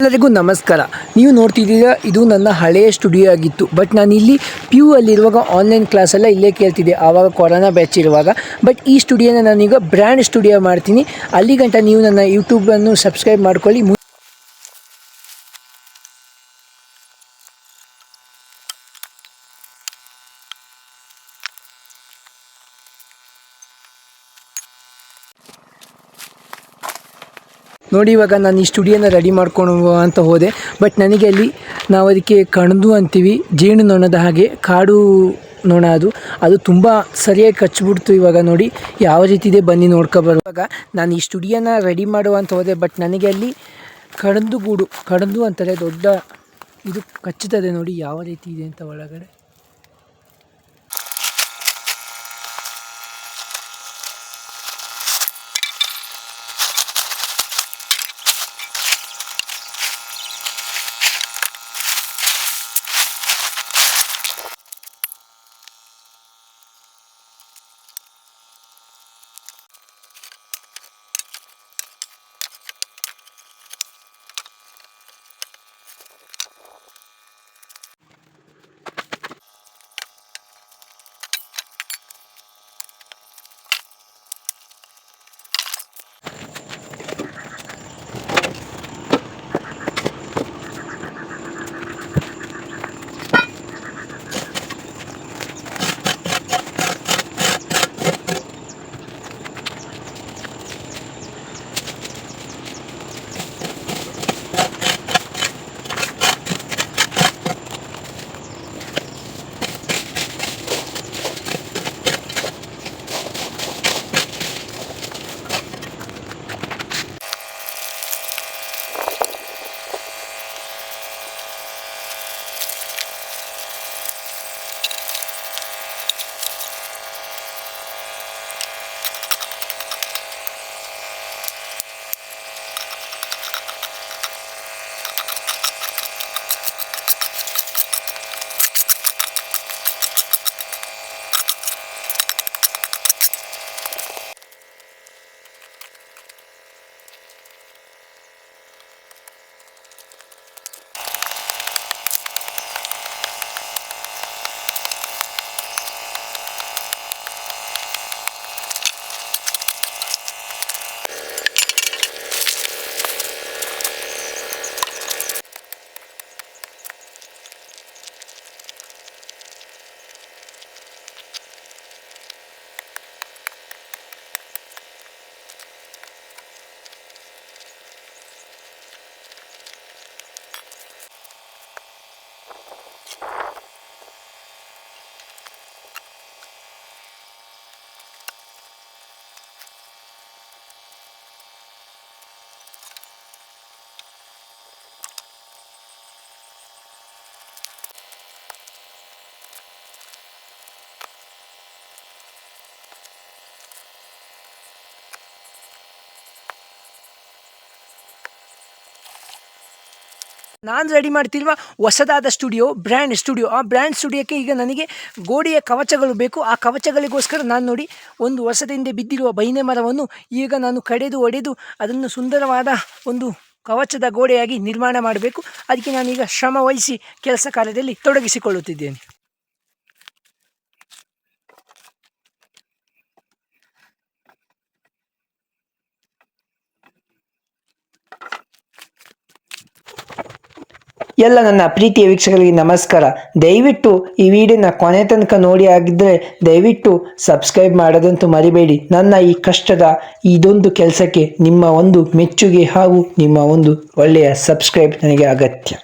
ಎಲ್ಲರಿಗೂ ನಮಸ್ಕಾರ. ನೀವು ನೋಡ್ತಿದ್ದೀರಾ, ಇದು ನನ್ನ ಹಳೆಯ ಸ್ಟುಡಿಯೋ ಆಗಿತ್ತು. ಬಟ್ ನಾನು ಇಲ್ಲಿ PU ಅಲ್ಲಿರುವಾಗ ಆನ್ಲೈನ್ ಕ್ಲಾಸೆಲ್ಲ ಇಲ್ಲೇ ಕೇಳ್ತಿದ್ದೆ, ಆವಾಗ ಕೊರೋನಾ ಬ್ಯಾಚ್ ಇರುವಾಗ. ಬಟ್ ಈ ಸ್ಟುಡಿಯೋನ ನಾನೀಗ ಬ್ರ್ಯಾಂಡ್ ಸ್ಟುಡಿಯೋ ಮಾಡ್ತೀನಿ. ಅಲ್ಲಿ ಗಂಟ ನೀವು ನನ್ನ ಯೂಟ್ಯೂಬನ್ನು ಸಬ್ಸ್ಕ್ರೈಬ್ ಮಾಡ್ಕೊಳ್ಳಿ. ನೋಡಿ, ಇವಾಗ ನಾನು ಈ ಸ್ಟುಡಿಯೋನ ರೆಡಿ ಮಾಡ್ಕೊಂಡು ಅಂತ ಹೋದೆ. ಬಟ್ ನನಗೆ ಅಲ್ಲಿ ನಾವು ಅದಕ್ಕೆ ಕಣದು ಅಂತೀವಿ, ಜೇನು ನೊಣದ ಹಾಗೆ ಕಾಡು ನೊಣ ಅದು ತುಂಬ ಸರಿಯಾಗಿ ಕಚ್ಚಿಬಿಡ್ತು. ಇವಾಗ ನೋಡಿ ಯಾವ ರೀತಿ ಇದೆ, ಬನ್ನಿ ನೋಡ್ಕೊಬರುವಾಗ ನಾನು ಈ ಸ್ಟುಡಿಯೋನ ರೆಡಿ ಮಾಡುವಂತ ಹೋದೆ. ಬಟ್ ನನಗೆ ಅಲ್ಲಿ ಕಣದು ಅಂತಾರೆ, ದೊಡ್ಡ ಇದು ಕಚ್ಚುತ್ತದೆ. ನೋಡಿ ಯಾವ ರೀತಿ ಇದೆ ಅಂತ ಒಳಗಡೆ. ನಾನು ರೆಡಿ ಮಾಡ್ತಿಲ್ವ ಹೊಸದಾದ ಸ್ಟುಡಿಯೋ, ಬ್ರ್ಯಾಂಡ್ ಸ್ಟುಡಿಯೋ. ಆ ಬ್ರ್ಯಾಂಡ್ ಸ್ಟುಡಿಯೋಕ್ಕೆ ಈಗ ನನಗೆ ಗೋಡೆಯ ಕವಚಗಳು ಬೇಕು. ಆ ಕವಚಗಳಿಗೋಸ್ಕರ ನಾನು ನೋಡಿ ಒಂದು ವರ್ಷದ ಬಿದ್ದಿರುವ ಬೈನೆ ಮರವನ್ನು ಈಗ ನಾನು ಕಡೆದು ಒಡೆದು ಅದನ್ನು ಸುಂದರವಾದ ಒಂದು ಕವಚದ ಗೋಡೆಯಾಗಿ ನಿರ್ಮಾಣ ಮಾಡಬೇಕು. ಅದಕ್ಕೆ ನಾನೀಗ ಶ್ರಮ ವಹಿಸಿ ಕೆಲಸ ಕಾರ್ಯದಲ್ಲಿ ತೊಡಗಿಸಿಕೊಳ್ಳುತ್ತಿದ್ದೇನೆ. ಎಲ್ಲ ನನ್ನ ಪ್ರೀತಿಯ ವೀಕ್ಷಕರಿಗೆ ನಮಸ್ಕಾರ. ದಯವಿಟ್ಟು ಈ ವಿಡಿಯೋನ ಕೊನೆ ತನಕ ನೋಡಿ ಆಗಿದ್ದರೆ ದಯವಿಟ್ಟು ಸಬ್ಸ್ಕ್ರೈಬ್ ಮಾಡೋದಂತೂ ಮರಿಬೇಡಿ. ನನ್ನ ಈ ಕಷ್ಟದ ಇದೊಂದು ಕೆಲಸಕ್ಕೆ ನಿಮ್ಮ ಒಂದು ಮೆಚ್ಚುಗೆ ಹಾಗೂ ನಿಮ್ಮ ಒಂದು ಒಳ್ಳೆಯ ಸಬ್ಸ್ಕ್ರೈಬ್ ನನಗೆ ಅಗತ್ಯ.